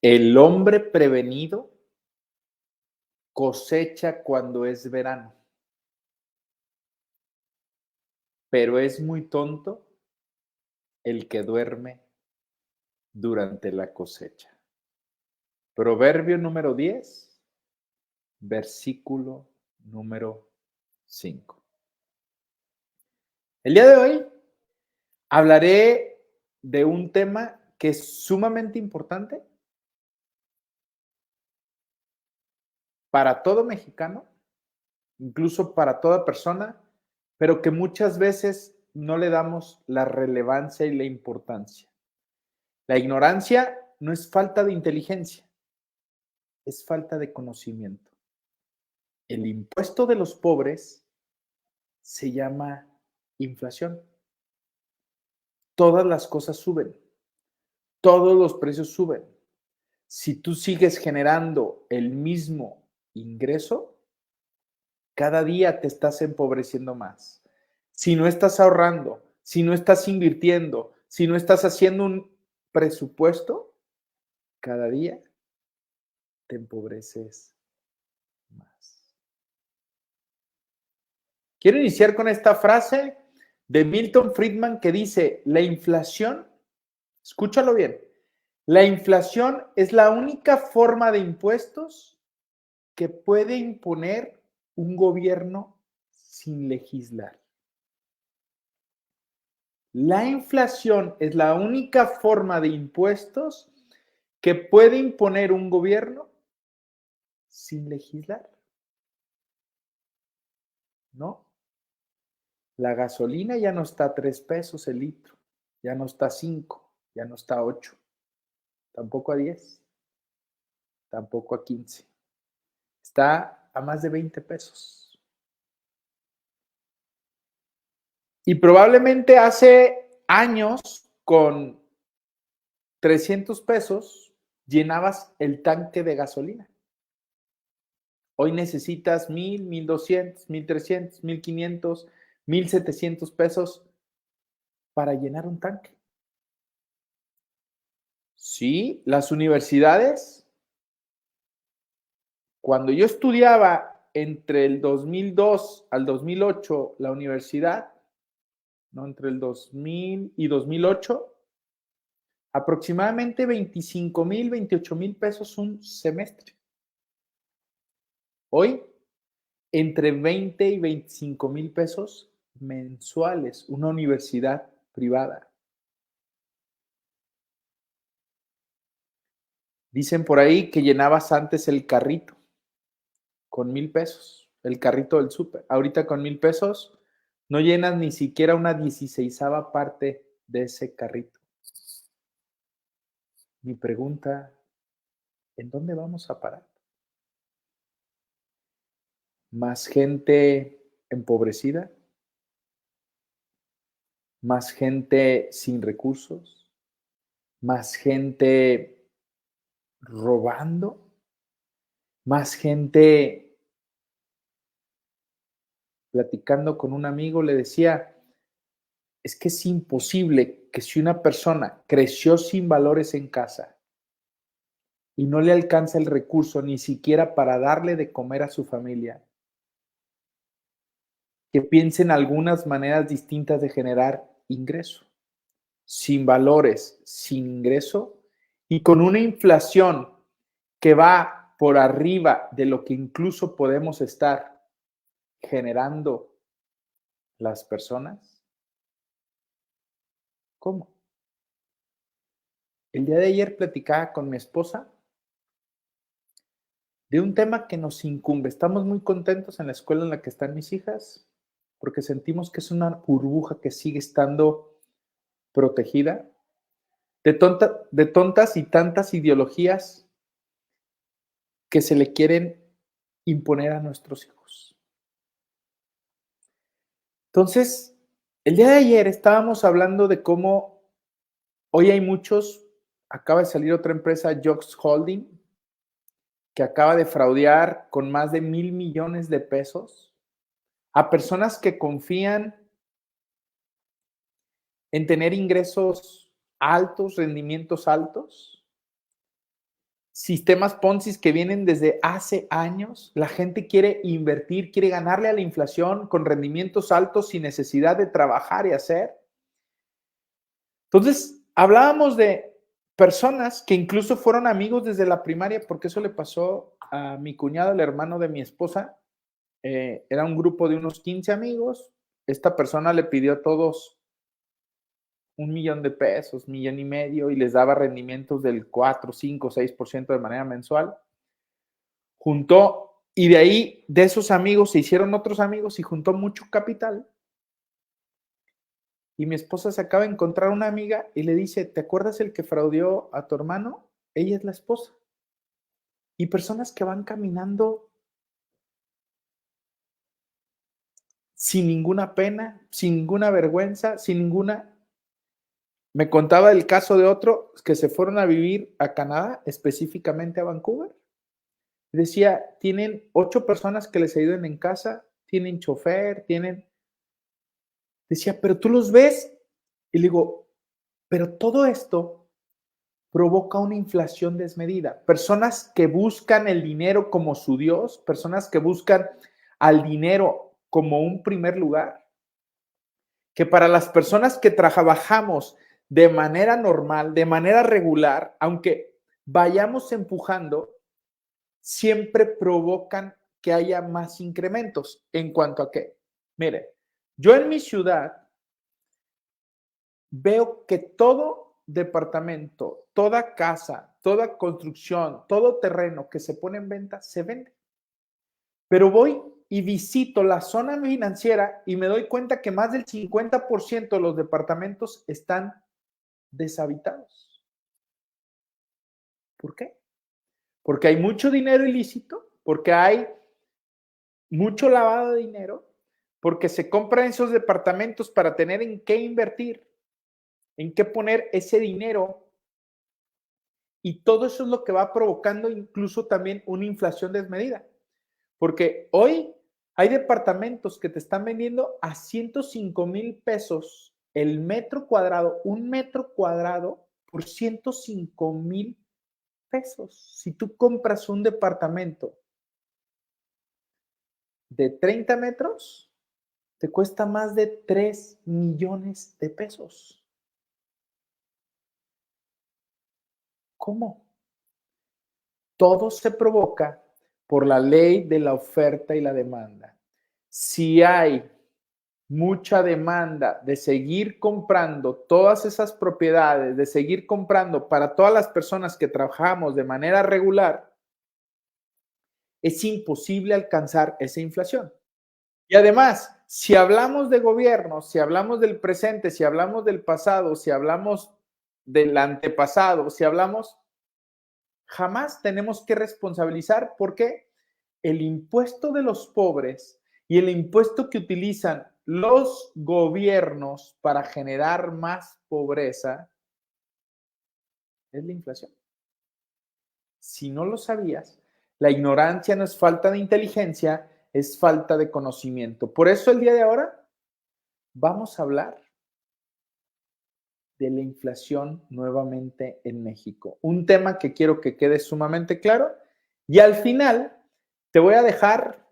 El hombre prevenido cosecha cuando es verano, pero es muy tonto el que duerme durante la cosecha. Proverbio número 10, versículo número 5. El día de hoy hablaré de un tema que es sumamente importante para todo mexicano, incluso para toda persona, pero que muchas veces no le damos la relevancia y la importancia. La ignorancia no es falta de inteligencia, es falta de conocimiento. El impuesto de los pobres se llama inflación. Todas las cosas suben, todos los precios suben. Si tú sigues generando el mismo ingreso, cada día te estás empobreciendo más. Si no estás ahorrando, si no estás invirtiendo, si no estás haciendo un presupuesto, cada día te empobreces más. Quiero iniciar con esta frase de Milton Friedman que dice, la inflación, escúchalo bien, la inflación es la única forma de impuestos que puede imponer un gobierno sin legislar. La inflación es la única forma de impuestos que puede imponer un gobierno sin legislar. ¿No? La gasolina ya no está a 3 pesos el litro, ya no está a 5, ya no está a 8, tampoco a 10, tampoco a 15. Está a más de 20 pesos. Y probablemente hace años, con 300 pesos, llenabas el tanque de gasolina. Hoy necesitas 1,000, 1,200, 1,300, 1,500, 1,700 pesos para llenar un tanque. Sí, las universidades, cuando yo estudiaba entre el 2002 al 2008, la universidad, ¿no? Entre el 2000 y 2008, aproximadamente 25,000, 28,000 pesos un semestre. Hoy, entre 20 y 25,000 pesos mensuales, una universidad privada. Dicen por ahí que llenabas antes el carrito con 1,000 pesos, el carrito del súper. Ahorita con 1,000 pesos no llenas ni siquiera una 16ª parte de ese carrito. Mi pregunta, ¿en dónde vamos a parar? ¿Más gente empobrecida? ¿Más gente sin recursos? ¿Más gente robando? ¿Más gente? Platicando con un amigo le decía, es que es imposible que si una persona creció sin valores en casa y no le alcanza el recurso ni siquiera para darle de comer a su familia, que piense en algunas maneras distintas de generar ingreso. Sin valores, sin ingreso y con una inflación que va por arriba de lo que incluso podemos estar generando las personas. ¿Cómo? El día de ayer platicaba con mi esposa de un tema que nos incumbe. Estamos muy contentos en la escuela en la que están mis hijas porque sentimos que es una burbuja que sigue estando protegida de tontas y tantas ideologías que se le quieren imponer a nuestros hijos. Entonces, el día de ayer estábamos hablando de cómo hoy hay muchos, acaba de salir otra empresa, Jox Holding, que acaba de fraudear con más de 1,000 millones de pesos a personas que confían en tener ingresos altos, rendimientos altos, sistemas Ponzi que vienen desde hace años. La gente quiere invertir, quiere ganarle a la inflación con rendimientos altos sin necesidad de trabajar y hacer. Entonces, hablábamos de personas que incluso fueron amigos desde la primaria, porque eso le pasó a mi cuñado, el hermano de mi esposa. Era un grupo de unos 15 amigos. Esta persona le pidió a todos $1,000,000, $1,500,000, y les daba rendimientos del 4, 5, 6% de manera mensual. Juntó, y de ahí, de esos amigos, se hicieron otros amigos y juntó mucho capital. Y mi esposa se acaba de encontrar una amiga y le dice, ¿te acuerdas el que fraudeó a tu hermano? Ella es la esposa. Y personas que van caminando sin ninguna pena, sin ninguna vergüenza, sin ninguna... Me contaba el caso de otro que se fueron a vivir a Canadá, específicamente a Vancouver. Decía, tienen 8 personas que les ayuden en casa, tienen chofer, tienen... Decía, pero tú los ves. Y le digo, pero todo esto provoca una inflación desmedida. Personas que buscan el dinero como su Dios, personas que buscan al dinero como un primer lugar, que para las personas que trabajamos de manera normal, de manera regular, aunque vayamos empujando, siempre provocan que haya más incrementos. ¿En cuanto a qué? Mire, yo en mi ciudad veo que todo departamento, toda casa, toda construcción, todo terreno que se pone en venta, se vende. Pero voy y visito la zona financiera y me doy cuenta que más del 50% de los departamentos están deshabitados. ¿Por qué? Porque hay mucho dinero ilícito, porque hay mucho lavado de dinero, porque se compran esos departamentos para tener en qué invertir, en qué poner ese dinero, y todo eso es lo que va provocando incluso también una inflación desmedida. Porque hoy hay departamentos que te están vendiendo a $105,000 el metro cuadrado, un metro cuadrado por $105,000. Si tú compras un departamento de 30 metros, te cuesta más de 3 millones de pesos. ¿Cómo? Todo se provoca por la ley de la oferta y la demanda. Si hay mucha demanda de seguir comprando todas esas propiedades, de seguir comprando para todas las personas que trabajamos de manera regular, es imposible alcanzar esa inflación. Y además, si hablamos de gobierno, si hablamos del presente, si hablamos del pasado, si hablamos del antepasado, si hablamos, jamás tenemos que responsabilizar porque el impuesto de los pobres y el impuesto que utilizan los gobiernos para generar más pobreza es la inflación. Si no lo sabías, la ignorancia no es falta de inteligencia, es falta de conocimiento. Por eso el día de ahora vamos a hablar de la inflación nuevamente en México. Un tema que quiero que quede sumamente claro, y al final te voy a dejar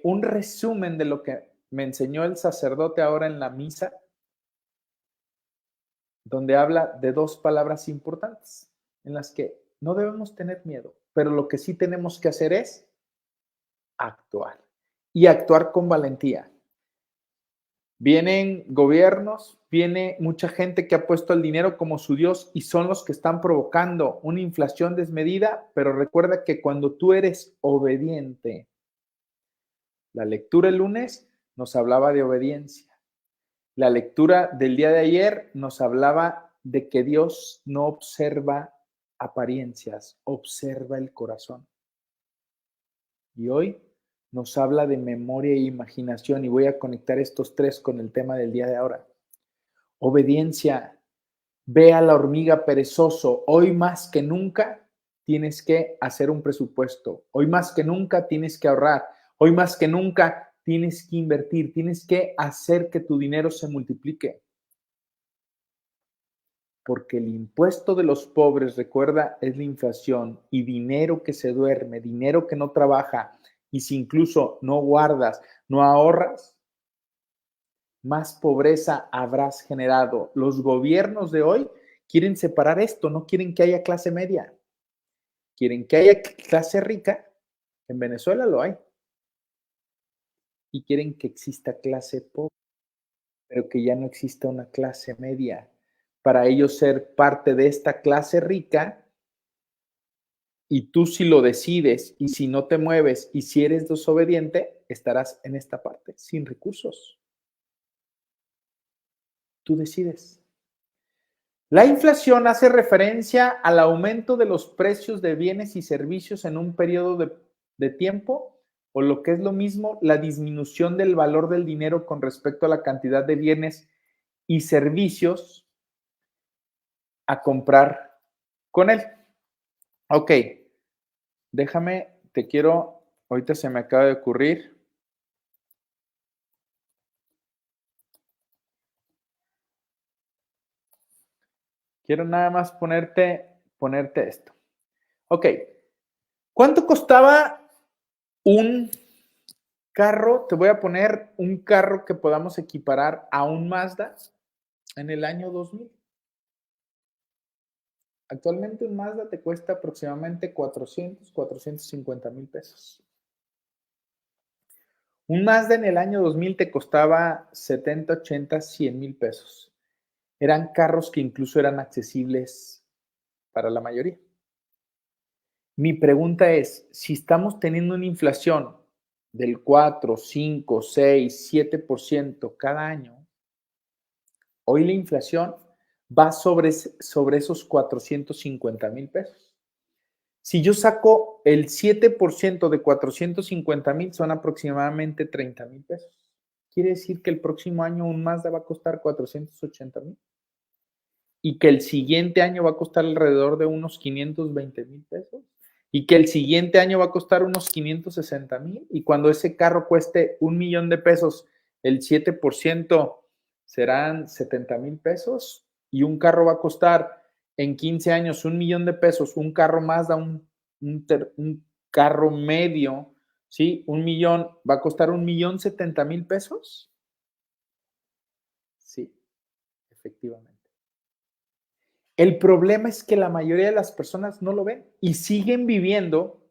un resumen de lo que me enseñó el sacerdote ahora en la misa, donde habla de 2 palabras importantes en las que no debemos tener miedo, pero lo que sí tenemos que hacer es actuar, y actuar con valentía. Vienen gobiernos, viene mucha gente que ha puesto el dinero como su Dios y son los que están provocando una inflación desmedida, pero recuerda que cuando tú eres obediente, la lectura el lunes nos hablaba de obediencia. La lectura del día de ayer nos hablaba de que Dios no observa apariencias, observa el corazón. Y hoy nos habla de memoria e imaginación, y voy a conectar estos 3 con el tema del día de ahora. Obediencia. Ve a la hormiga perezoso. Hoy más que nunca tienes que hacer un presupuesto. Hoy más que nunca tienes que ahorrar. Hoy más que nunca tienes que invertir. Tienes que hacer que tu dinero se multiplique. Porque el impuesto de los pobres, recuerda, es la inflación y dinero que se duerme, dinero que no trabaja y si incluso no guardas, no ahorras, más pobreza habrás generado. Los gobiernos de hoy quieren separar esto, no quieren que haya clase media, quieren que haya clase rica. En Venezuela lo hay. Y quieren que exista clase pobre, pero que ya no exista una clase media. Para ellos ser parte de esta clase rica, y tú si lo decides y si no te mueves y si eres desobediente, estarás en esta parte, sin recursos. Tú decides. La inflación hace referencia al aumento de los precios de bienes y servicios en un periodo de tiempo, o lo que es lo mismo, la disminución del valor del dinero con respecto a la cantidad de bienes y servicios a comprar con él. Ok, déjame, ahorita se me acaba de ocurrir. Quiero nada más ponerte esto. Ok, ¿cuánto costaba un carro? Te voy a poner un carro que podamos equiparar a un Mazda en el año 2000. Actualmente un Mazda te cuesta aproximadamente 450 mil pesos. Un Mazda en el año 2000 te costaba 70, 80, 100 mil pesos. Eran carros que incluso eran accesibles para la mayoría. Mi pregunta es, si estamos teniendo una inflación del 4, 5, 6, 7% cada año, hoy la inflación va sobre esos 450 mil pesos. Si yo saco el 7% de 450 mil, son aproximadamente 30 mil pesos. Quiere decir que el próximo año un Mazda va a costar 480 mil y que el siguiente año va a costar alrededor de unos 520 mil pesos y que el siguiente año va a costar unos 560 mil y cuando ese carro cueste 1,000,000 de pesos, el 7% serán 70 mil pesos y un carro va a costar en 15 años 1,000,000 de pesos, un carro Mazda, un carro medio, ¿sí? 1,000,000 va a costar 1,070,000 pesos. Sí, efectivamente. El problema es que la mayoría de las personas no lo ven y siguen viviendo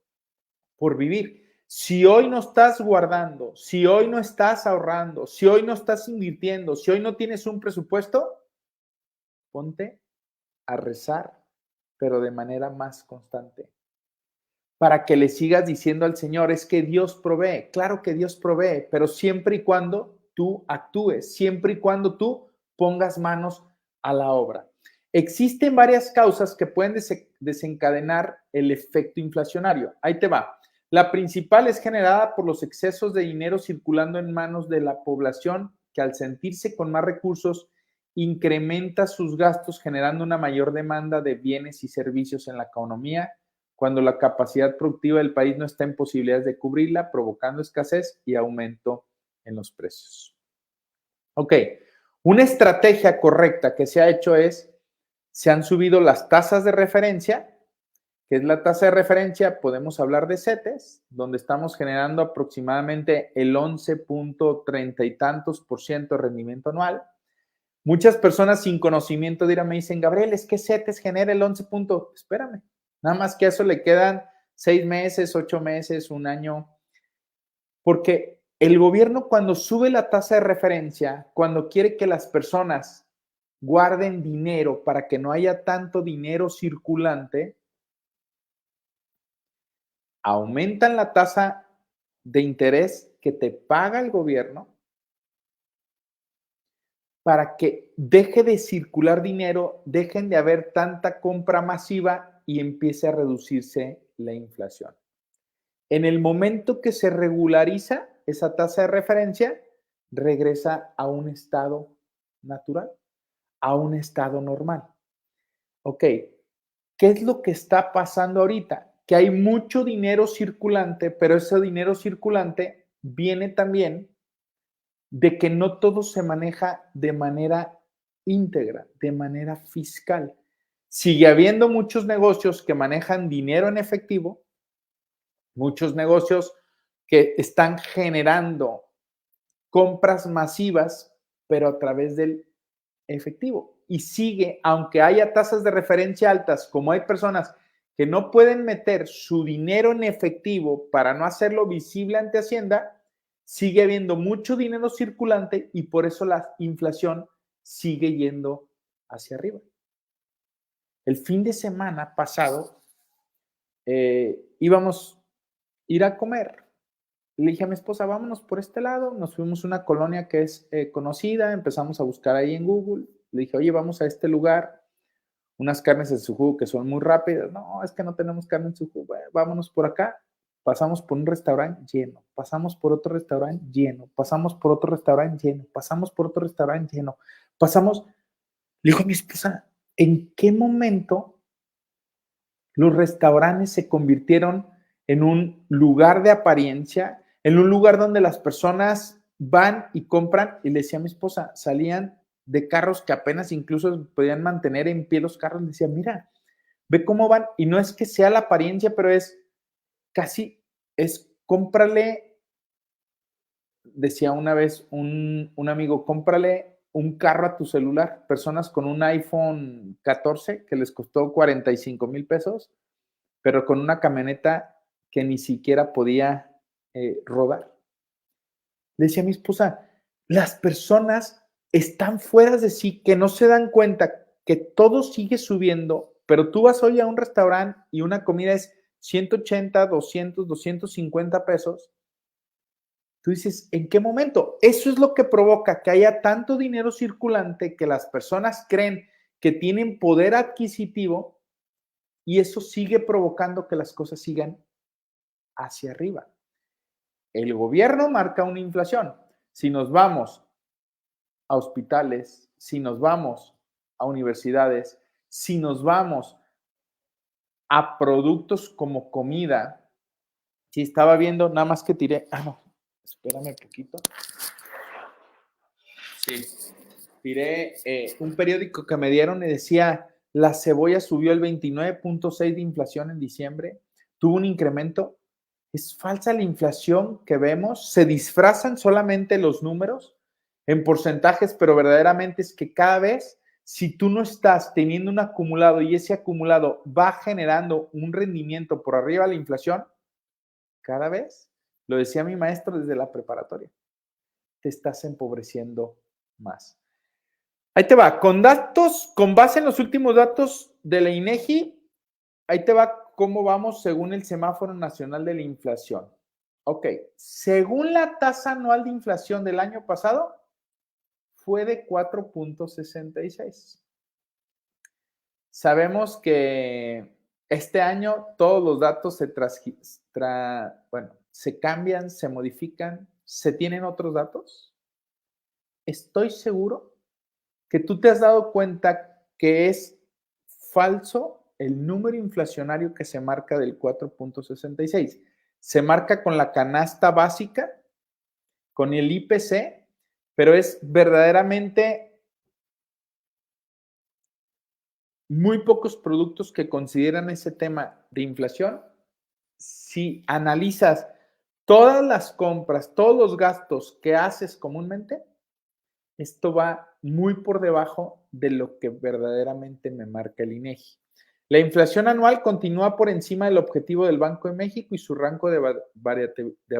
por vivir. Si hoy no estás guardando, si hoy no estás ahorrando, si hoy no estás invirtiendo, si hoy no tienes un presupuesto, ponte a rezar, pero de manera más constante. Para que le sigas diciendo al Señor, es que Dios provee. Claro que Dios provee, pero siempre y cuando tú actúes, siempre y cuando tú pongas manos a la obra. Existen varias causas que pueden desencadenar el efecto inflacionario. Ahí te va. La principal es generada por los excesos de dinero circulando en manos de la población que al sentirse con más recursos incrementa sus gastos generando una mayor demanda de bienes y servicios en la economía cuando la capacidad productiva del país no está en posibilidades de cubrirla, provocando escasez y aumento en los precios. Ok, una estrategia correcta que se ha hecho se han subido las tasas de referencia. ¿Qué es la tasa de referencia? Podemos hablar de CETES, donde estamos generando aproximadamente el 11.30 y tantos por ciento de rendimiento anual. Muchas personas sin conocimiento dirán, me dicen, Gabriel, es que CETES genera el 11 punto. Espérame, nada más que a eso le quedan 6 meses, 8 meses, un año. Porque el gobierno cuando sube la tasa de referencia, cuando quiere que las personas guarden dinero para que no haya tanto dinero circulante, aumentan la tasa de interés que te paga el gobierno para que deje de circular dinero, dejen de haber tanta compra masiva y empiece a reducirse la inflación. En el momento que se regulariza esa tasa de referencia, regresa a un estado natural, a un estado normal. Ok, ¿qué es lo que está pasando ahorita? Que hay mucho dinero circulante, pero ese dinero circulante viene también de que no todo se maneja de manera íntegra, de manera fiscal. Sigue habiendo muchos negocios que manejan dinero en efectivo, muchos negocios que están generando compras masivas, pero a través del efectivo. Y sigue, aunque haya tasas de referencia altas, como hay personas que no pueden meter su dinero en efectivo para no hacerlo visible ante Hacienda, sigue habiendo mucho dinero circulante y por eso la inflación sigue yendo hacia arriba. El fin de semana pasado íbamos a ir a comer. Le dije a mi esposa, vámonos por este lado. Nos fuimos a una colonia que es conocida, empezamos a buscar ahí en Google. Le dije, oye, vamos a este lugar, unas carnes en su jugo que son muy rápidas. No, es que no tenemos carne en su jugo. Bueno, vámonos por acá. Pasamos por un restaurante lleno, pasamos por otro restaurante lleno, pasamos por otro restaurante lleno, pasamos por otro restaurante lleno, pasamos. Le dijo a mi esposa, ¿en qué momento los restaurantes se convirtieron en un lugar de apariencia, en un lugar donde las personas van y compran? Y le decía a mi esposa, salían de carros que apenas incluso podían mantener en pie los carros. Le decía, mira, ve cómo van. Y no es que sea la apariencia, pero es casi, es cómprale, decía una vez un amigo, cómprale un carro a tu celular. Personas con un iPhone 14 que les costó 45,000 pesos, pero con una camioneta que ni siquiera podía rodar. Le decía a mi esposa, las personas están fuera de sí, que no se dan cuenta que todo sigue subiendo, pero tú vas hoy a un restaurante y una comida es 180, 200, 250 pesos. Tú dices, ¿en qué momento? Eso es lo que provoca que haya tanto dinero circulante, que las personas creen que tienen poder adquisitivo y eso sigue provocando que las cosas sigan hacia arriba. El gobierno marca una inflación. Si nos vamos a hospitales, si nos vamos a universidades, si nos vamos a productos como comida, si estaba viendo, nada más que tiré, no, espérame un poquito. Sí, tiré un periódico que me dieron y decía, la cebolla subió el 29.6 de inflación en diciembre, tuvo un incremento. Es falsa la inflación que vemos, se disfrazan solamente los números en porcentajes, pero verdaderamente es que cada vez, si tú no estás teniendo un acumulado y ese acumulado va generando un rendimiento por arriba de la inflación, cada vez, lo decía mi maestro desde la preparatoria, te estás empobreciendo más. Ahí te va, con datos, con base en los últimos datos de la INEGI, ahí te va cómo vamos según el semáforo nacional de la inflación. Ok, según la tasa anual de inflación del año pasado, fue de 4.66. Sabemos que este año todos los datos se cambian, se modifican, se tienen otros datos. Estoy seguro que tú te has dado cuenta que es falso el número inflacionario que se marca del 4.66. Se marca con la canasta básica, con el IPC, pero es verdaderamente muy pocos productos que consideran ese tema de inflación. Si analizas todas las compras, todos los gastos que haces comúnmente, esto va muy por debajo de lo que verdaderamente me marca el INEGI. La inflación anual continúa por encima del objetivo del Banco de México y su rango de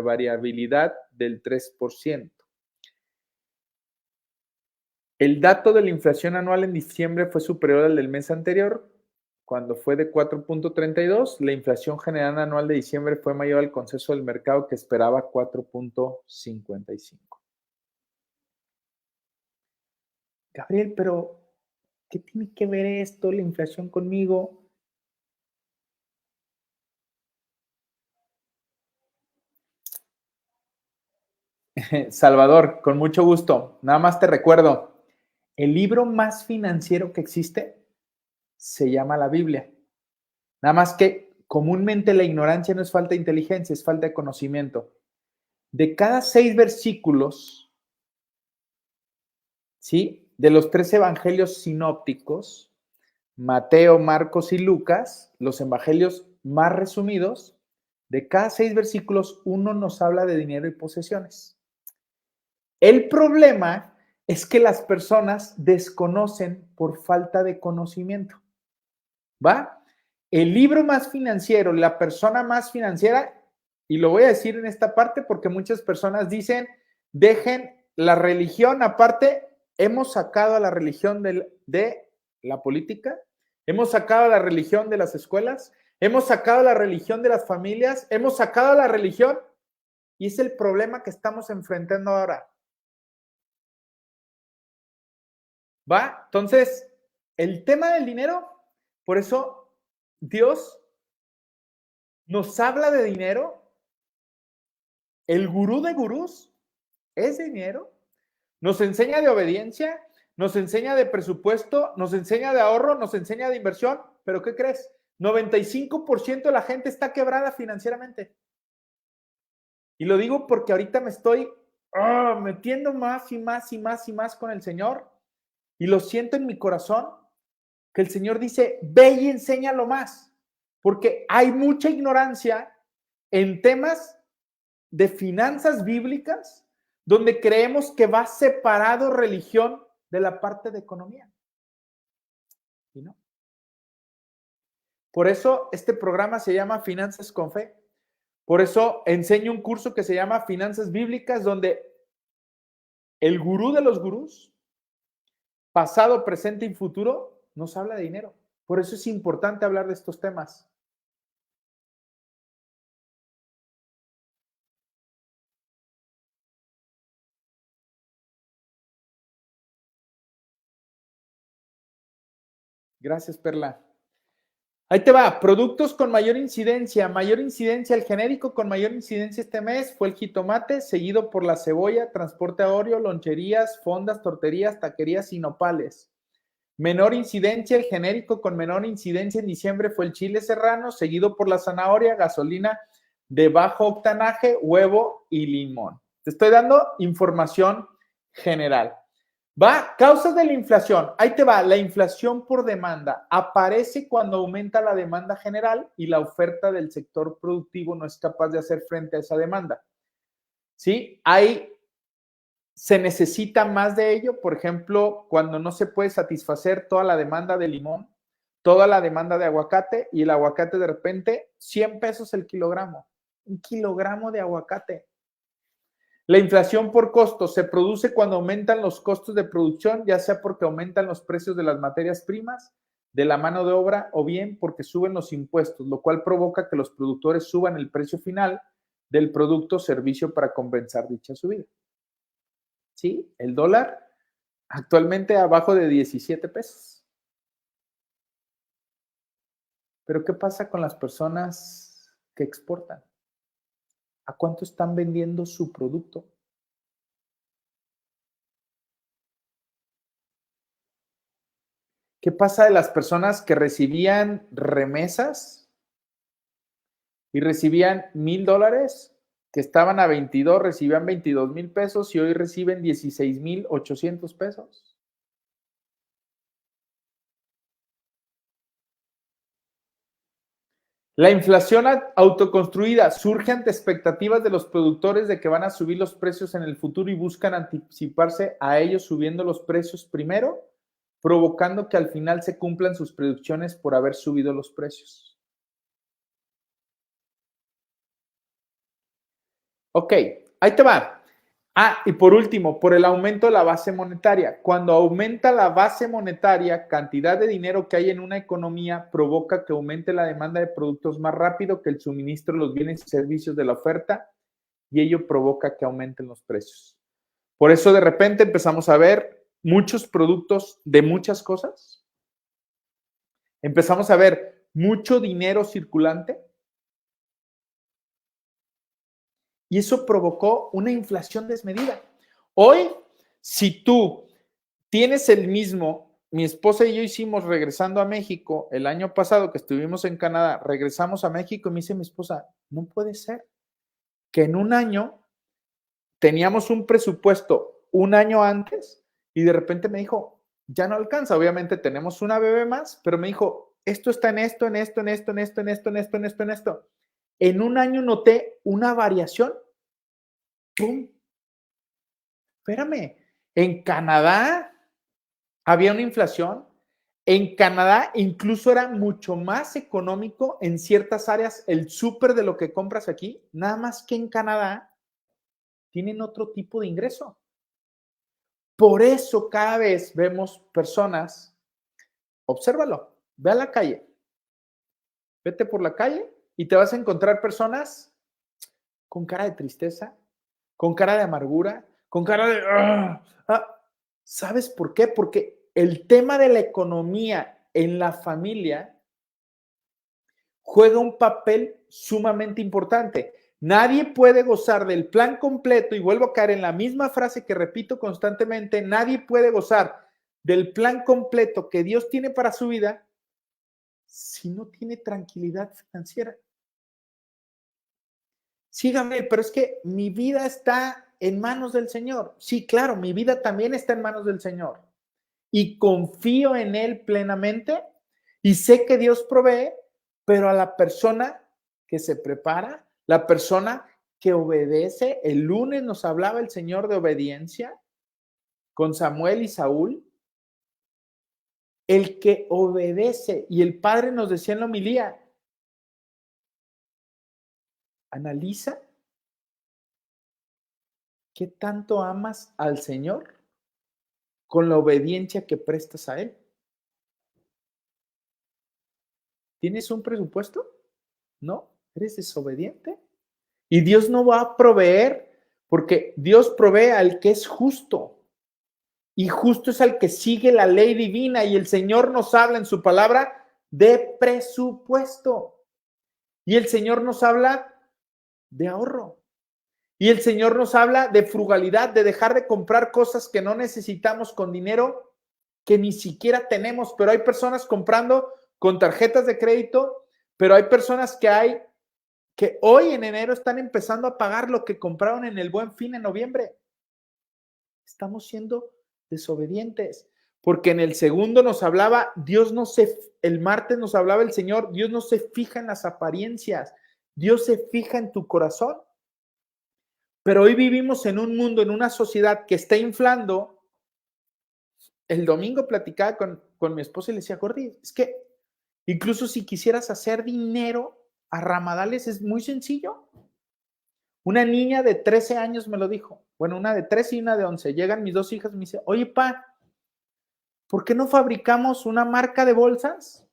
variabilidad del 3%. El dato de la inflación anual en diciembre fue superior al del mes anterior, cuando fue de 4.32. La inflación general anual de diciembre fue mayor al consenso del mercado, que esperaba 4.55. Gabriel, pero ¿qué tiene que ver esto, la inflación conmigo? Salvador, con mucho gusto. Nada más te recuerdo, el libro más financiero que existe se llama la Biblia. Nada más que comúnmente la ignorancia no es falta de inteligencia, es falta de conocimiento. De cada 6 versículos, ¿sí? ¿sí? De los 3 evangelios sinópticos, Mateo, Marcos y Lucas, los evangelios más resumidos, de cada 6 versículos, uno nos habla de dinero y posesiones. El problema es que las personas desconocen por falta de conocimiento. ¿Va? El libro más financiero, la persona más financiera, y lo voy a decir en esta parte porque muchas personas dicen, dejen la religión aparte, hemos sacado a la religión de la política, hemos sacado a la religión de las escuelas, hemos sacado a la religión de las familias, hemos sacado a la religión, y es el problema que estamos enfrentando ahora. ¿Va? Entonces, el tema del dinero, por eso Dios nos habla de dinero. El gurú de gurús es dinero. Nos enseña de obediencia, nos enseña de presupuesto, nos enseña de ahorro, nos enseña de inversión. ¿Pero qué crees? 95% de la gente está quebrada financieramente. Y lo digo porque ahorita me estoy metiendo más y más y más y más con el Señor. Y lo siento en mi corazón, que el Señor dice, ve y enséñalo más. Porque hay mucha ignorancia en temas de finanzas bíblicas donde creemos que va separado religión de la parte de economía. ¿Y no? Por eso este programa se llama Finanzas con Fe. Por eso enseño un curso que se llama Finanzas Bíblicas, donde el gurú de los gurús, pasado, presente y futuro, nos habla de dinero. Por eso es importante hablar de estos temas. Gracias, Perla. Ahí te va, productos con mayor incidencia. Mayor incidencia, el genérico con mayor incidencia este mes fue el jitomate, seguido por la cebolla, transporte aéreo, loncherías, fondas, torterías, taquerías y nopales. Menor incidencia, el genérico con menor incidencia en diciembre fue el chile serrano, seguido por la zanahoria, gasolina de bajo octanaje, huevo y limón. Te estoy dando información general. Va, causas de la inflación. Ahí te va, la inflación por demanda aparece cuando aumenta la demanda general y la oferta del sector productivo no es capaz de hacer frente a esa demanda. ¿Sí? Se necesita más de ello, por ejemplo, cuando no se puede satisfacer toda la demanda de limón, toda la demanda de aguacate y el aguacate de repente 100 pesos el kilogramo. Un kilogramo de aguacate. La inflación por costos se produce cuando aumentan los costos de producción, ya sea porque aumentan los precios de las materias primas, de la mano de obra o bien porque suben los impuestos, lo cual provoca que los productores suban el precio final del producto o servicio para compensar dicha subida. ¿Sí? El dólar actualmente abajo de 17 pesos. Pero ¿qué pasa con las personas que exportan? ¿A cuánto están vendiendo su producto? ¿Qué pasa de las personas que recibían remesas y recibían $1,000, que estaban a 22, recibían 22,000 pesos y hoy reciben 16,800 pesos? La inflación autoconstruida surge ante expectativas de los productores de que van a subir los precios en el futuro y buscan anticiparse a ellos subiendo los precios primero, provocando que al final se cumplan sus predicciones por haber subido los precios. Ok, ahí te va. Y por último, por el aumento de la base monetaria. Cuando aumenta la base monetaria, cantidad de dinero que hay en una economía provoca que aumente la demanda de productos más rápido que el suministro de los bienes y servicios de la oferta y ello provoca que aumenten los precios. Por eso de repente empezamos a ver muchos productos de muchas cosas. Empezamos a ver mucho dinero circulante. Y eso provocó una inflación desmedida. Hoy, si tú tienes el mismo, mi esposa y yo hicimos regresando a México el año pasado que estuvimos en Canadá, regresamos a México y me dice mi esposa, no puede ser que en un año teníamos un presupuesto un año antes Y de repente me dijo, ya no alcanza. Obviamente tenemos una bebé más, pero me dijo, esto está en esto, en esto, en esto, en esto, en esto, en esto, en esto, en esto. En un año noté una variación. ¡Pum! Espérame. En Canadá había una inflación. En Canadá incluso era mucho más económico en ciertas áreas el súper de lo que compras aquí. Nada más que en Canadá tienen otro tipo de ingreso. Por eso cada vez vemos personas, obsérvalo, ve a la calle, vete por la calle y te vas a encontrar personas con cara de tristeza, con cara de amargura, con cara de... ¿Sabes por qué? Porque el tema de la economía en la familia juega un papel sumamente importante. Nadie puede gozar del plan completo, y vuelvo a caer en la misma frase que repito constantemente, nadie puede gozar del plan completo que Dios tiene para su vida si no tiene tranquilidad financiera. Sí, Gabriel, pero es que mi vida está en manos del Señor. Sí, claro, mi vida también está en manos del Señor. Y confío en Él plenamente y sé que Dios provee, pero a la persona que se prepara, la persona que obedece, el lunes nos hablaba el Señor de obediencia con Samuel y Saúl, el que obedece, y el Padre nos decía en la homilía, analiza qué tanto amas al Señor con la obediencia que prestas a Él. ¿Tienes un presupuesto? ¿No? ¿Eres desobediente? Y Dios no va a proveer, porque Dios provee al que es justo. Y justo es al que sigue la ley divina. Y el Señor nos habla en su palabra de presupuesto. Y el Señor nos habla de ahorro. Y el Señor nos habla de frugalidad, de dejar de comprar cosas que no necesitamos con dinero que ni siquiera tenemos. Pero hay personas comprando con tarjetas de crédito, pero hay personas que hoy en enero están empezando a pagar lo que compraron en el Buen Fin en noviembre. Estamos siendo desobedientes, porque en el segundo nos hablaba, el martes nos hablaba el Señor, Dios no se fija en las apariencias, Dios se fija en tu corazón. Pero hoy vivimos en un mundo, en una sociedad que está inflando. El domingo platicaba con mi esposa y le decía, Gordy, es que incluso si quisieras hacer dinero a ramadales es muy sencillo. Una niña de 13 años me lo dijo. Bueno, una de 13 y una de 11. Llegan mis dos hijas y me dicen, oye, pa, ¿por qué no fabricamos una marca de bolsas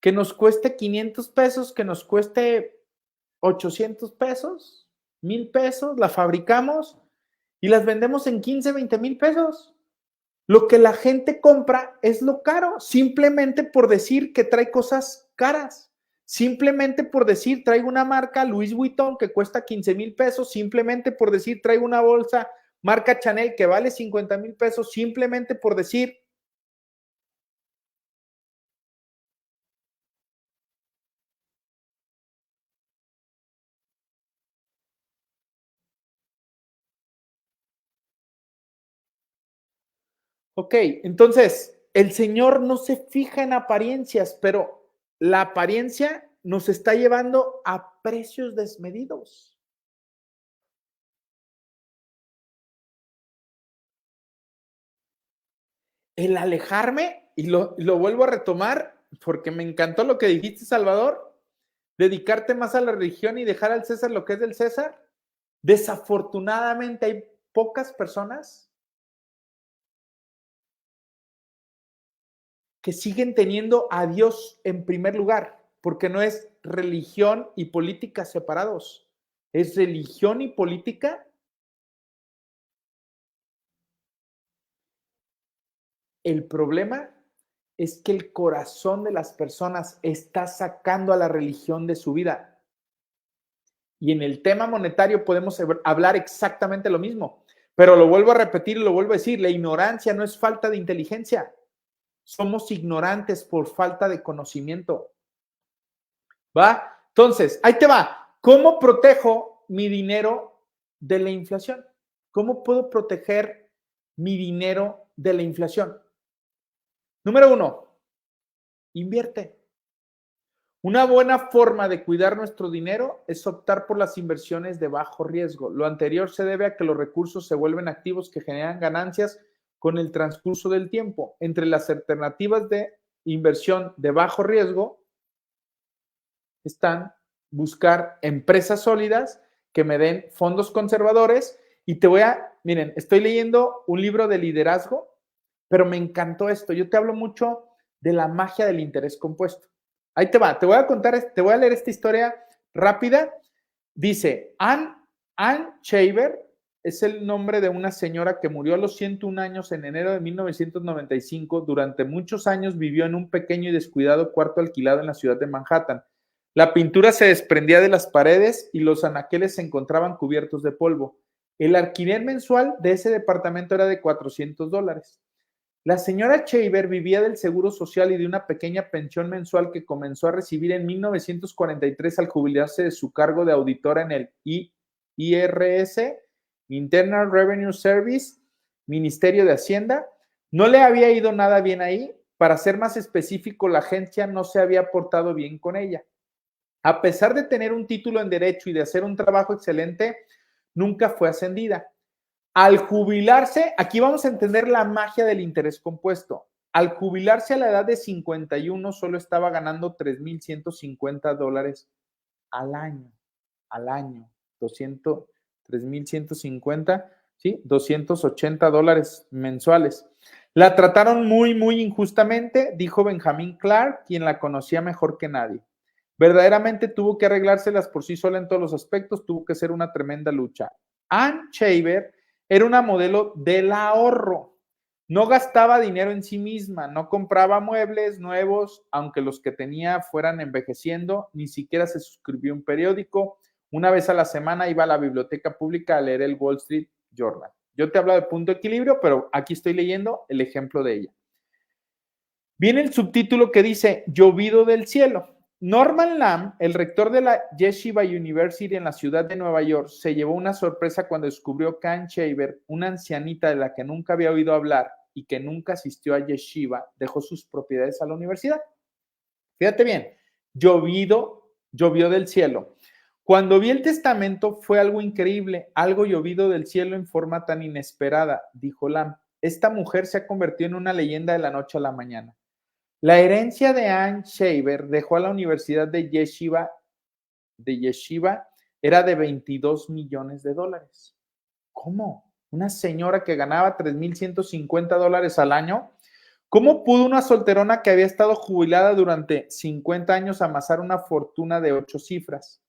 que nos cueste 500 pesos, que nos cueste 800 pesos, 1000 pesos? La fabricamos y las vendemos en 15, 20 mil pesos. Lo que la gente compra es lo caro, simplemente por decir que trae cosas caras. Simplemente por decir, traigo una marca Louis Vuitton que cuesta 15 mil pesos, simplemente por decir, traigo una bolsa marca Chanel que vale 50 mil pesos, simplemente por decir. Ok, entonces, el Señor no se fija en apariencias, pero la apariencia nos está llevando a precios desmedidos. El alejarme, y lo vuelvo a retomar, porque me encantó lo que dijiste, Salvador, dedicarte más a la religión y dejar al César lo que es del César. Desafortunadamente hay pocas personas que siguen teniendo a Dios en primer lugar, porque no es religión y política separados, es religión y política. El problema es que el corazón de las personas está sacando a la religión de su vida. Y en el tema monetario podemos hablar exactamente lo mismo, pero lo vuelvo a repetir y lo vuelvo a decir, la ignorancia no es falta de inteligencia, somos ignorantes por falta de conocimiento. ¿Va? Entonces, ahí te va. ¿Cómo protejo mi dinero de la inflación? ¿Cómo puedo proteger mi dinero de la inflación? Número 1, invierte. Una buena forma de cuidar nuestro dinero es optar por las inversiones de bajo riesgo. Lo anterior se debe a que los recursos se vuelven activos que generan ganancias con el transcurso del tiempo. Entre las alternativas de inversión de bajo riesgo están buscar empresas sólidas que me den fondos conservadores y miren, estoy leyendo un libro de liderazgo, pero me encantó esto. Yo te hablo mucho de la magia del interés compuesto. Ahí te va, te voy a leer esta historia rápida. Dice, Ann Shaver es el nombre de una señora que murió a los 101 años en enero de 1995. Durante muchos años vivió en un pequeño y descuidado cuarto alquilado en la ciudad de Manhattan. La pintura se desprendía de las paredes y los anaqueles se encontraban cubiertos de polvo. El alquiler mensual de ese departamento era de $400. La señora Shaver vivía del seguro social y de una pequeña pensión mensual que comenzó a recibir en 1943 al jubilarse de su cargo de auditora en el IRS, Internal Revenue Service, Ministerio de Hacienda. No le había ido nada bien ahí. Para ser más específico, la agencia no se había portado bien con ella. A pesar de tener un título en Derecho y de hacer un trabajo excelente, nunca fue ascendida. Al jubilarse, aquí vamos a entender la magia del interés compuesto. Al jubilarse a la edad de 51, solo estaba ganando $3,150 al año. Al año. 3,150, ¿sí? $280 mensuales. La trataron muy, muy injustamente, dijo Benjamin Clark, quien la conocía mejor que nadie. Verdaderamente tuvo que arreglárselas por sí sola en todos los aspectos, tuvo que ser una tremenda lucha. Ann Shaver era una modelo del ahorro. No gastaba dinero en sí misma, no compraba muebles nuevos, aunque los que tenía fueran envejeciendo, ni siquiera se suscribió a un periódico. Una vez a la semana iba a la biblioteca pública a leer el Wall Street Journal. Yo te hablo de punto de equilibrio, pero aquí estoy leyendo el ejemplo de ella. Viene el subtítulo que dice Llovido del cielo. Norman Lamb, el rector de la Yeshiva University en la ciudad de Nueva York, se llevó una sorpresa cuando descubrió que Ann Shaver, una ancianita de la que nunca había oído hablar y que nunca asistió a Yeshiva, dejó sus propiedades a la universidad. Fíjate bien, llovió del cielo. Cuando vi el testamento fue algo increíble, algo llovido del cielo en forma tan inesperada, dijo Lamb. Esta mujer se ha convertido en una leyenda de la noche a la mañana. La herencia de Ann Shaver dejó a la Universidad de Yeshiva era de $22 millones. ¿Cómo? Una señora que ganaba $3,150 al año. ¿Cómo pudo una solterona que había estado jubilada durante 50 años amasar una fortuna de 8 cifras?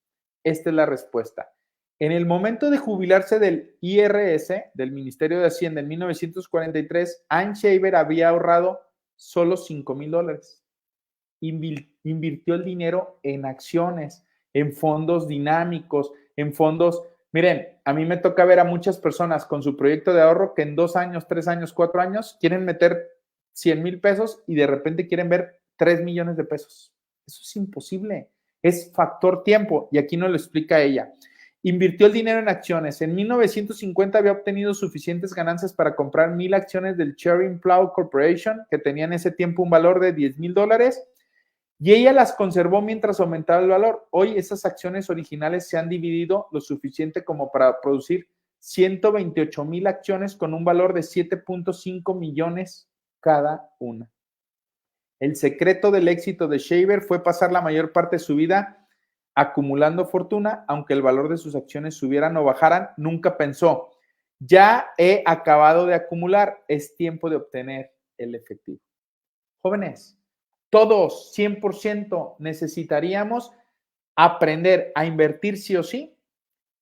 Esta es la respuesta. En el momento de jubilarse del IRS, del Ministerio de Hacienda, en 1943, Ann Shaver había ahorrado solo $5,000. Invirtió el dinero en acciones, en fondos dinámicos, en fondos. Miren, a mí me toca ver a muchas personas con su proyecto de ahorro que en 2 años, 3 años, 4 años quieren meter $100,000 y de repente quieren ver $3 millones. Eso es imposible. Es factor tiempo y aquí nos lo explica ella. Invirtió el dinero en acciones. En 1950 había obtenido suficientes ganancias para comprar 1,000 acciones del Charing Plough Corporation, que tenía en ese tiempo un valor de $10,000, y ella las conservó mientras aumentaba el valor. Hoy esas acciones originales se han dividido lo suficiente como para producir 128,000 acciones con un valor de 7.5 millones cada una. El secreto del éxito de Shaver fue pasar la mayor parte de su vida acumulando fortuna, aunque el valor de sus acciones subieran o bajaran. Nunca pensó, ya he acabado de acumular, es tiempo de obtener el efectivo. Jóvenes, todos 100% necesitaríamos aprender a invertir sí o sí,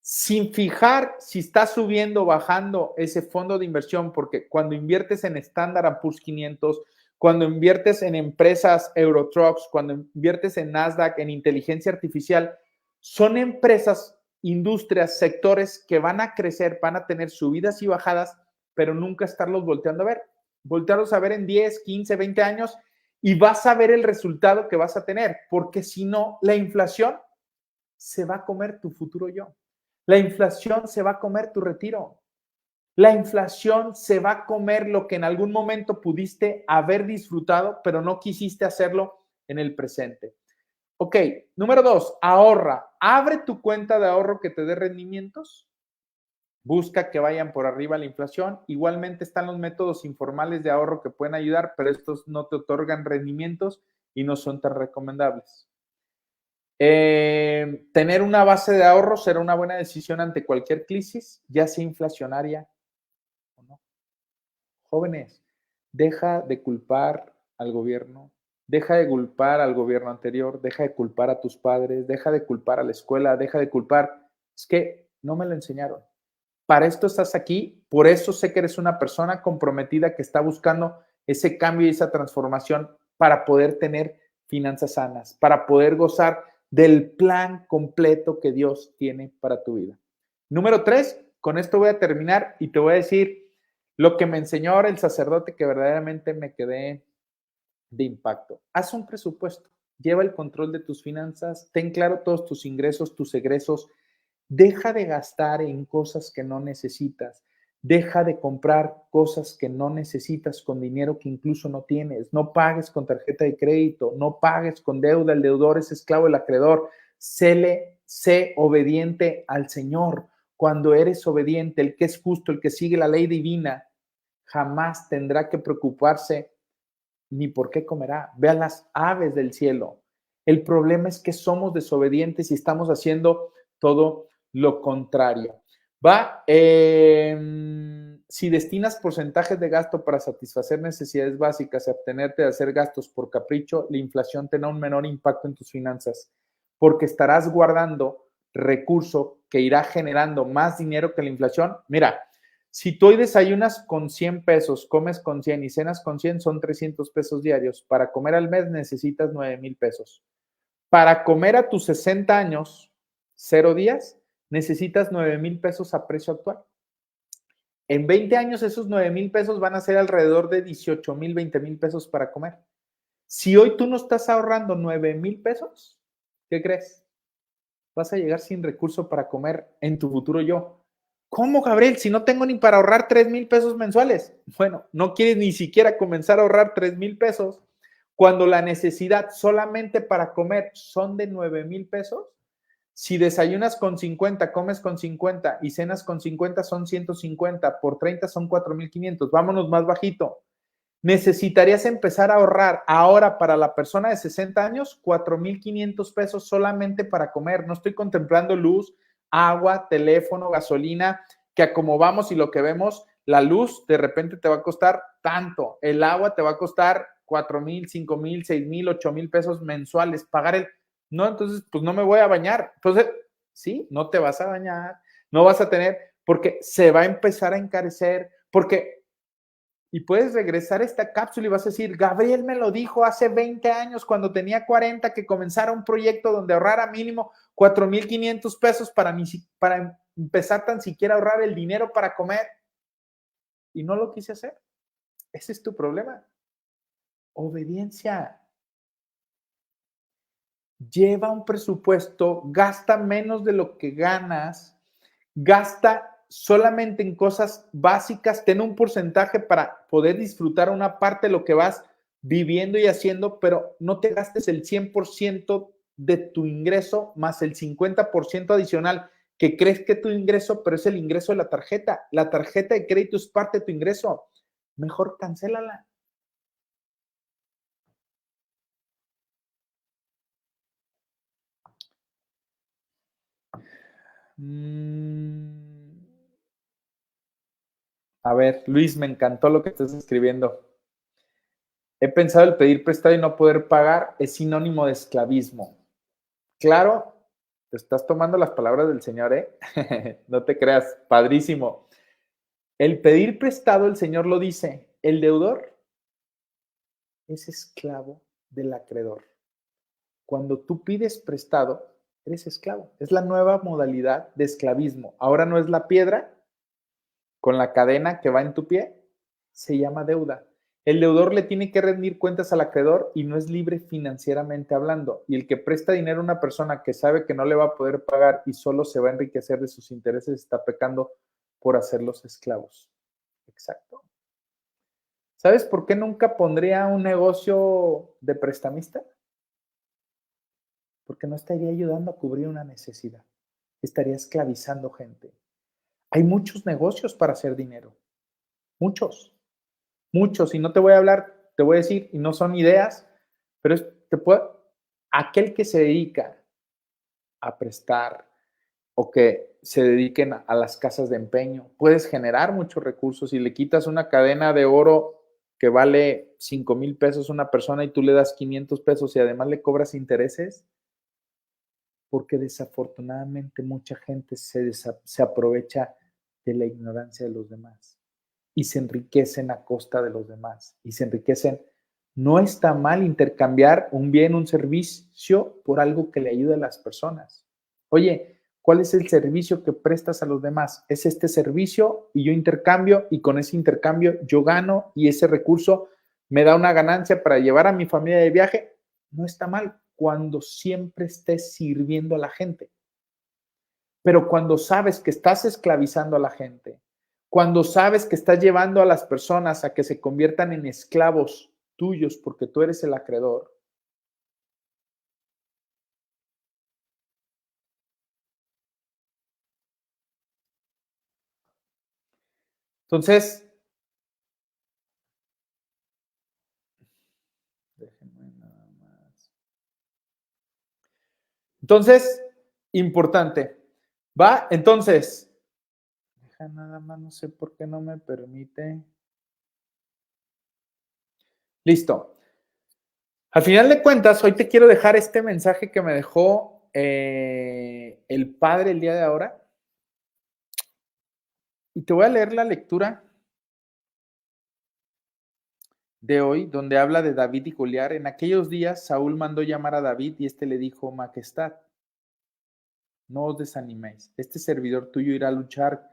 sin fijar si está subiendo o bajando ese fondo de inversión, porque cuando inviertes en Standard & Poor's 500, cuando inviertes en empresas Eurotrucks, cuando inviertes en Nasdaq, en inteligencia artificial, son empresas, industrias, sectores que van a crecer, van a tener subidas y bajadas, pero nunca estarlos volteando a ver. Voltearlos a ver en 10, 15, 20 años y vas a ver el resultado que vas a tener, porque si no, la inflación se va a comer tu futuro yo. La inflación se va a comer tu retiro. La inflación se va a comer lo que en algún momento pudiste haber disfrutado, pero no quisiste hacerlo en el presente. Ok, número 2, ahorra. Abre tu cuenta de ahorro que te dé rendimientos. Busca que vayan por arriba la inflación. Igualmente están los métodos informales de ahorro que pueden ayudar, pero estos no te otorgan rendimientos y no son tan recomendables. Tener una base de ahorro será una buena decisión ante cualquier crisis, ya sea inflacionaria o no. Jóvenes, deja de culpar al gobierno, deja de culpar al gobierno anterior, deja de culpar a tus padres, deja de culpar a la escuela, deja de culpar. Es que no me lo enseñaron. Para esto estás aquí, por eso sé que eres una persona comprometida que está buscando ese cambio y esa transformación para poder tener finanzas sanas, para poder gozar del plan completo que Dios tiene para tu vida. Número 3, con esto voy a terminar y te voy a decir lo que me enseñó ahora el sacerdote que verdaderamente me quedé de impacto. Haz un presupuesto, lleva el control de tus finanzas, ten claro todos tus ingresos, tus egresos, deja de gastar en cosas que no necesitas. Deja de comprar cosas que no necesitas con dinero que incluso no tienes. No pagues con tarjeta de crédito, no pagues con deuda. El deudor es esclavo del acreedor. Sé obediente al Señor. Cuando eres obediente, el que es justo, el que sigue la ley divina, jamás tendrá que preocuparse ni por qué comerá. Ve a las aves del cielo. El problema es que somos desobedientes y estamos haciendo todo lo contrario. Va, si destinas porcentajes de gasto para satisfacer necesidades básicas y abstenerte de hacer gastos por capricho, la inflación tendrá un menor impacto en tus finanzas, porque estarás guardando recurso que irá generando más dinero que la inflación. Mira, si tú hoy desayunas con 100 pesos, comes con 100 y cenas con 100, son 300 pesos diarios. Para comer al mes necesitas 9,000 pesos. Para comer a tus 60 años, 0 días, necesitas 9,000 pesos a precio actual. En 20 años esos 9,000 pesos van a ser alrededor de 18,000, 20,000 pesos para comer. Si hoy tú no estás ahorrando 9,000 pesos, ¿qué crees? Vas a llegar sin recurso para comer en tu futuro yo. ¿Cómo, Gabriel? Si no tengo ni para ahorrar 3,000 pesos mensuales. Bueno, no quieres ni siquiera comenzar a ahorrar 3,000 pesos cuando la necesidad solamente para comer son de 9,000 pesos. Si desayunas con 50, comes con 50 y cenas con 50, son 150. Por 30 son 4,500. Vámonos más bajito. Necesitarías empezar a ahorrar ahora para la persona de 60 años 4,500 pesos solamente para comer. No estoy contemplando luz, agua, teléfono, gasolina, que a como vamos y lo que vemos, la luz de repente te va a costar tanto, el agua te va a costar 4,000, 5,000, 6,000, 8,000 pesos mensuales. Pagar el, no, entonces pues no me voy a bañar. Entonces, sí, no te vas a bañar, no vas a tener, porque se va a empezar a encarecer, porque y puedes regresar a esta cápsula y vas a decir, Gabriel me lo dijo hace 20 años cuando tenía 40 que comenzara un proyecto donde ahorrara mínimo 4,500 pesos para empezar tan siquiera a ahorrar el dinero para comer. Y no lo quise hacer. Ese es tu problema. Obediencia. Lleva un presupuesto, gasta menos de lo que ganas, gasta solamente en cosas básicas, ten un porcentaje para poder disfrutar una parte de lo que vas viviendo y haciendo, pero no te gastes el 100% de tu ingreso más el 50% adicional que crees que tu ingreso, pero es el ingreso de la tarjeta. La tarjeta de crédito es parte de tu ingreso. Mejor cancélala. A ver, Luis, me encantó lo que estás escribiendo. He pensado el pedir prestado y no poder pagar es sinónimo de esclavismo. Claro, te estás tomando las palabras del Señor, ¿eh? No te creas, padrísimo. El pedir prestado, el Señor lo dice, el deudor es esclavo del acreedor. Cuando tú pides prestado, eres esclavo. Es la nueva modalidad de esclavismo. Ahora no es la piedra con la cadena que va en tu pie, se llama deuda. El deudor le tiene que rendir cuentas al acreedor y no es libre financieramente hablando. Y el que presta dinero a una persona que sabe que no le va a poder pagar y solo se va a enriquecer de sus intereses está pecando por hacerlos esclavos. Exacto. ¿Sabes por qué nunca pondría un negocio de prestamista? Porque no estaría ayudando a cubrir una necesidad. Estaría esclavizando gente. Hay muchos negocios para hacer dinero. Muchos, muchos. Y no te voy a hablar, te voy a decir, y no son ideas, pero aquel que se dedica a prestar o que se dediquen a las casas de empeño, puedes generar muchos recursos. Si le quitas una cadena de oro que vale 5,000 pesos a una persona y tú le das 500 pesos y además le cobras intereses, porque desafortunadamente mucha gente se aprovecha de la ignorancia de los demás y se enriquecen a costa de los demás y se enriquecen. No está mal intercambiar un bien, un servicio por algo que le ayude a las personas. Oye, ¿cuál es el servicio que prestas a los demás? Es este servicio y yo intercambio y con ese intercambio yo gano y ese recurso me da una ganancia para llevar a mi familia de viaje. No está mal cuando siempre estés sirviendo a la gente. Pero cuando sabes que estás esclavizando a la gente, cuando sabes que estás llevando a las personas a que se conviertan en esclavos tuyos porque tú eres el acreedor, entonces, déjenme nada más. Entonces, importante. Va, entonces, deja nada más, no sé por qué no me permite. Listo. Al final de cuentas, hoy te quiero dejar este mensaje que me dejó el padre el día de ahora. Y te voy a leer la lectura de hoy, donde habla de David y Goliat. En aquellos días, Saúl mandó llamar a David y este le dijo: Majestad, no os desaniméis. Este servidor tuyo irá a luchar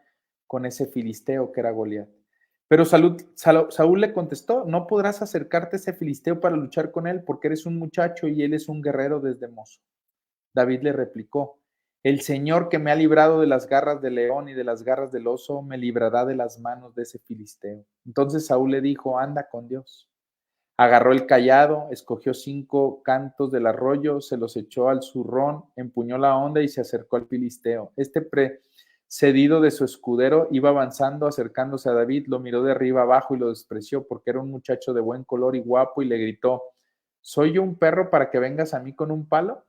con ese filisteo que era Goliat. Pero Saúl le contestó: no podrás acercarte a ese filisteo para luchar con él, porque eres un muchacho y él es un guerrero desde mozo. David le replicó: el Señor que me ha librado de las garras del león y de las garras del oso, me librará de las manos de ese filisteo. Entonces Saúl le dijo: anda con Dios. Agarró el cayado, escogió 5 cantos del arroyo, se los echó al zurrón, empuñó la honda y se acercó al filisteo. Este, precedido de su escudero, iba avanzando, acercándose a David, lo miró de arriba abajo y lo despreció porque era un muchacho de buen color y guapo, y le gritó: ¿soy yo un perro para que vengas a mí con un palo?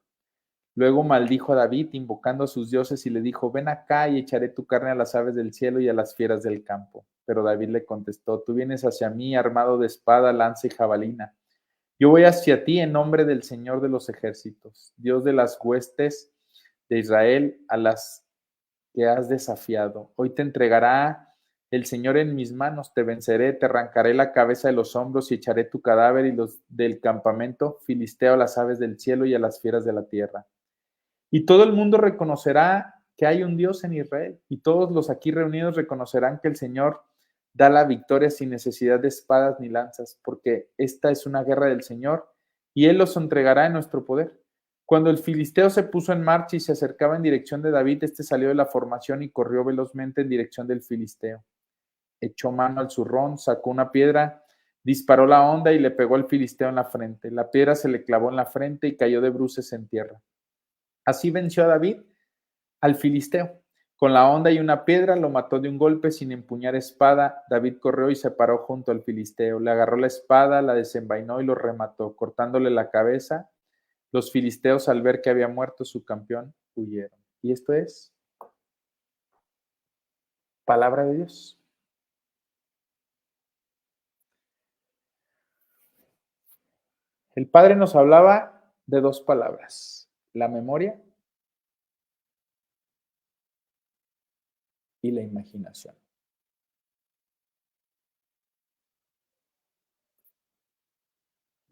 Luego maldijo a David, invocando a sus dioses, y le dijo: ven acá y echaré tu carne a las aves del cielo y a las fieras del campo. Pero David le contestó: tú vienes hacia mí armado de espada, lanza y jabalina. Yo voy hacia ti en nombre del Señor de los ejércitos, Dios de las huestes de Israel, a las que has desafiado. Hoy te entregará el Señor en mis manos, te venceré, te arrancaré la cabeza de los hombros y echaré tu cadáver y los del campamento filisteo a las aves del cielo y a las fieras de la tierra. Y todo el mundo reconocerá que hay un Dios en Israel, y todos los aquí reunidos reconocerán que el Señor da la victoria sin necesidad de espadas ni lanzas, porque esta es una guerra del Señor, y Él los entregará en nuestro poder. Cuando el filisteo se puso en marcha y se acercaba en dirección de David, este salió de la formación y corrió velozmente en dirección del filisteo. Echó mano al zurrón, sacó una piedra, disparó la honda y le pegó al filisteo en la frente. La piedra se le clavó en la frente y cayó de bruces en tierra. Así venció a David al filisteo. Con la honda y una piedra lo mató de un golpe sin empuñar espada. David corrió y se paró junto al filisteo. Le agarró la espada, la desenvainó y lo remató, cortándole la cabeza. Los filisteos, al ver que había muerto su campeón, huyeron. Y esto es palabra de Dios. El Padre nos hablaba de 2 palabras: la memoria y la imaginación.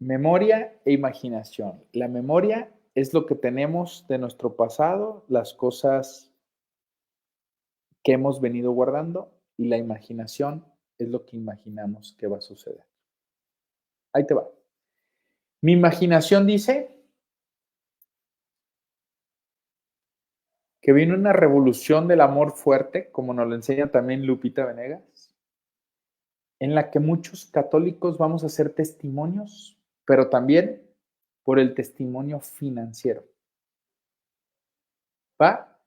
Memoria e imaginación. La memoria es lo que tenemos de nuestro pasado, las cosas que hemos venido guardando, y la imaginación es lo que imaginamos que va a suceder. Ahí te va. Mi imaginación dice que viene una revolución del amor fuerte, como nos lo enseña también Lupita Venegas, en la que muchos católicos vamos a ser testimonios, pero también por el testimonio financiero. ¿Va?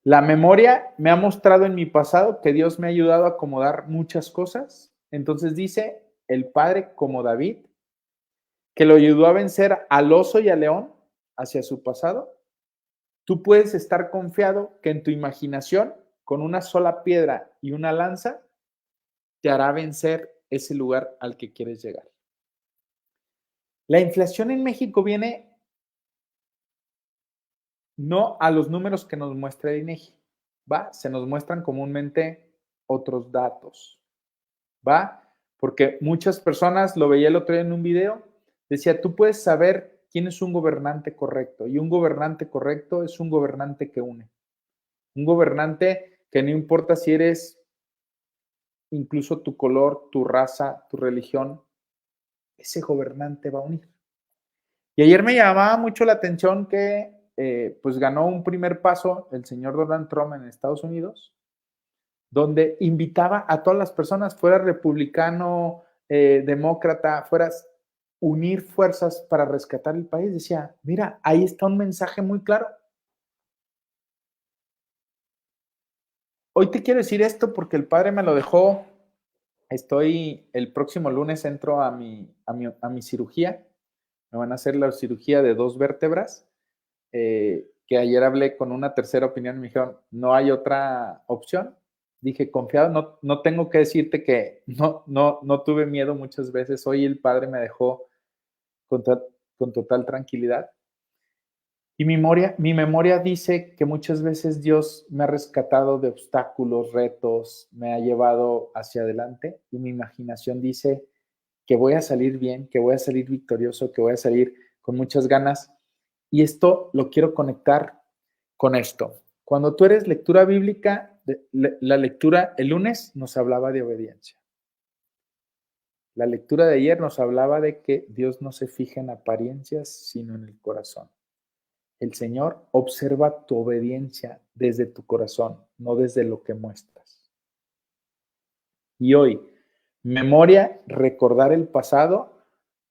La memoria me ha mostrado en mi pasado que Dios me ha ayudado a acomodar muchas cosas. Entonces dice el Padre, como David, que lo ayudó a vencer al oso y al león hacia su pasado. Tú puedes estar confiado que en tu imaginación, con una sola piedra y una lanza, te hará vencer ese lugar al que quieres llegar. La inflación en México viene no a los números que nos muestra el INEGI, ¿va? Se nos muestran comúnmente otros datos, ¿va? Porque muchas personas, lo veía el otro día en un video, decía, tú puedes saber quién es un gobernante correcto, y un gobernante correcto es un gobernante que une. Un gobernante que no importa si eres incluso tu color, tu raza, tu religión, ese gobernante va a unir. Y ayer me llamaba mucho la atención que pues ganó un primer paso el señor Donald Trump en Estados Unidos, donde invitaba a todas las personas, fuera republicano, demócrata, fueras unir fuerzas para rescatar el país. Decía, mira, ahí está un mensaje muy claro. Hoy te quiero decir esto porque el padre me lo dejó. Estoy, el próximo lunes entro a mi cirugía. Me van a hacer la cirugía de 2 vértebras. Que ayer hablé con una tercera opinión y me dijeron, no hay otra opción. Dije, confiado, no tengo que decirte que no tuve miedo muchas veces. Hoy el padre me dejó con, con total tranquilidad. Y mi memoria dice que muchas veces Dios me ha rescatado de obstáculos, retos, me ha llevado hacia adelante y mi imaginación dice que voy a salir bien, que voy a salir victorioso, que voy a salir con muchas ganas. Y esto lo quiero conectar con esto. Cuando tú eres lectura bíblica, la lectura el lunes nos hablaba de obediencia. La lectura de ayer nos hablaba de que Dios no se fija en apariencias, sino en el corazón. El Señor observa tu obediencia desde tu corazón, no desde lo que muestras. Y hoy, memoria, recordar el pasado,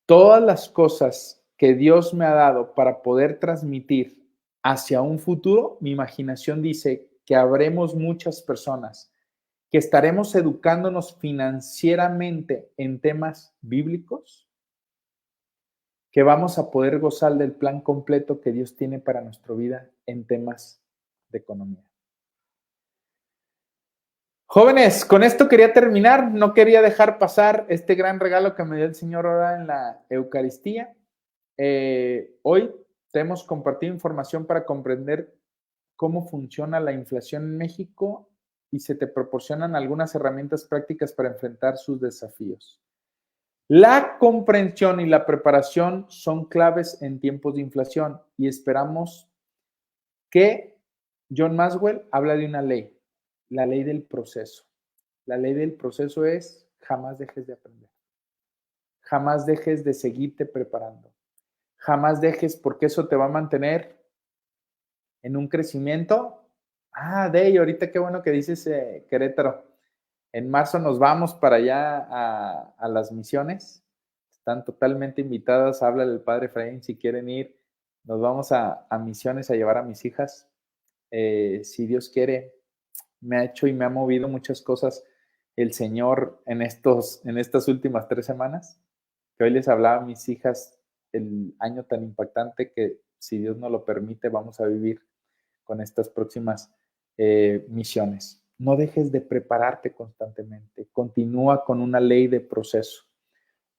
todas las cosas que Dios me ha dado para poder transmitir hacia un futuro, mi imaginación dice que habremos muchas personas que estaremos educándonos financieramente en temas bíblicos, que vamos a poder gozar del plan completo que Dios tiene para nuestra vida en temas de economía. Jóvenes, con esto quería terminar. No quería dejar pasar este gran regalo que me dio el Señor ahora en la Eucaristía. Hoy te hemos compartido información para comprender cómo funciona la inflación en México y se te proporcionan algunas herramientas prácticas para enfrentar sus desafíos. La comprensión y la preparación son claves en tiempos de inflación y esperamos que John Maxwell habla de una ley, la ley del proceso. La ley del proceso es jamás dejes de aprender, jamás dejes de seguirte preparando, jamás dejes porque eso te va a mantener en un crecimiento. Dey, ahorita qué bueno que dices Querétaro. En marzo nos vamos para allá a las misiones. Están totalmente invitadas. Háblale al padre Efraín si quieren ir. Nos vamos a misiones a llevar a mis hijas. Si Dios quiere, me ha hecho y me ha movido muchas cosas el Señor en estas últimas 3 semanas. Que hoy les hablaba a mis hijas el año tan impactante que, si Dios nos lo permite, vamos a vivir con estas próximas misiones. No dejes de prepararte constantemente. Continúa con una ley de proceso.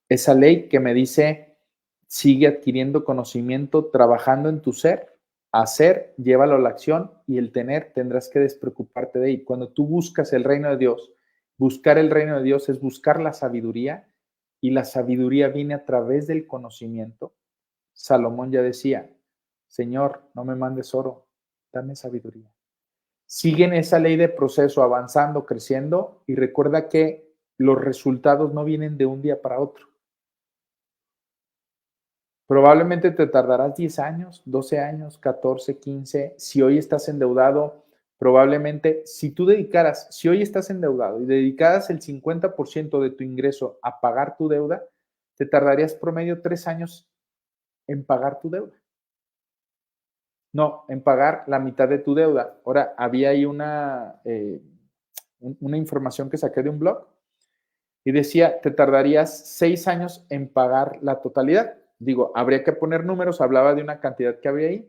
Esa ley que me dice, sigue adquiriendo conocimiento, trabajando en tu ser. Hacer, llévalo a la acción y el tener, tendrás que despreocuparte de él. Cuando tú buscas el reino de Dios, buscar el reino de Dios es buscar la sabiduría y la sabiduría viene a través del conocimiento. Salomón ya decía, Señor, no me mandes oro, dame sabiduría. Siguen esa ley de proceso, avanzando, creciendo, y recuerda que los resultados no vienen de un día para otro. Probablemente te tardarás 10 años, 12 años, 14, 15. Si hoy estás endeudado, probablemente si hoy estás endeudado y dedicaras el 50% de tu ingreso a pagar tu deuda, te tardarías promedio 3 años en pagar tu deuda. No, en pagar la mitad de tu deuda. Ahora, había ahí una información que saqué de un blog y decía, te tardarías 6 años en pagar la totalidad. Digo, habría que poner números, hablaba de una cantidad que había ahí.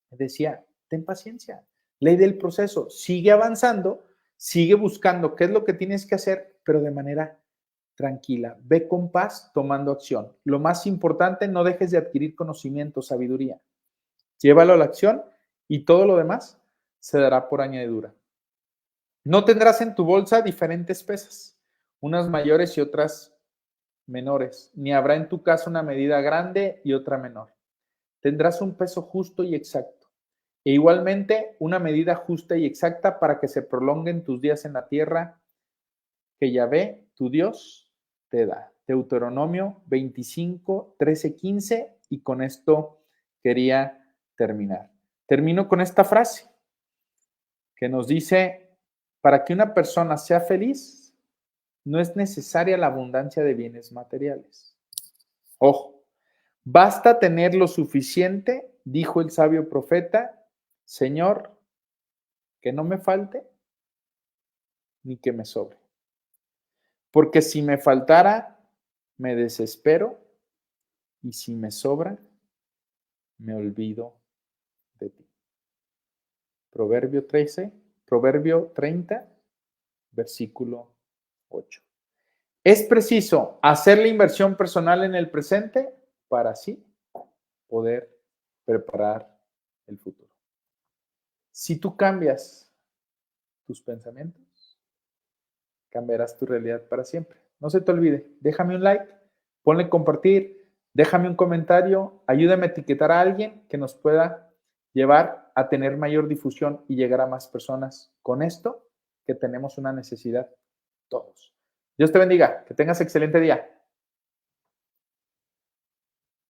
Decía, ten paciencia, ley del proceso, sigue avanzando, sigue buscando qué es lo que tienes que hacer, pero de manera tranquila. Ve con paz tomando acción. Lo más importante, no dejes de adquirir conocimiento, sabiduría. Llévalo a la acción y todo lo demás se dará por añadidura. No tendrás en tu bolsa diferentes pesas, unas mayores y otras menores, ni habrá en tu casa una medida grande y otra menor. Tendrás un peso justo y exacto, e igualmente una medida justa y exacta para que se prolonguen tus días en la tierra que Yahvé, tu Dios, te da. Deuteronomio 25, 13, 15, y con esto quería terminar. Termino con esta frase que nos dice, para que una persona sea feliz, no es necesaria la abundancia de bienes materiales. Ojo, basta tener lo suficiente, dijo el sabio profeta, Señor, que no me falte ni que me sobre. Porque si me faltara, me desespero, y si me sobra, me olvido de ti. Proverbio 30, versículo 8. Es preciso hacer la inversión personal en el presente para así poder preparar el futuro. Si tú cambias tus pensamientos, cambiarás tu realidad para siempre. No se te olvide, déjame un like, ponle compartir, déjame un comentario, ayúdame a etiquetar a alguien que nos pueda llevar a tener mayor difusión y llegar a más personas con esto que tenemos una necesidad todos. Dios te bendiga, que tengas excelente día.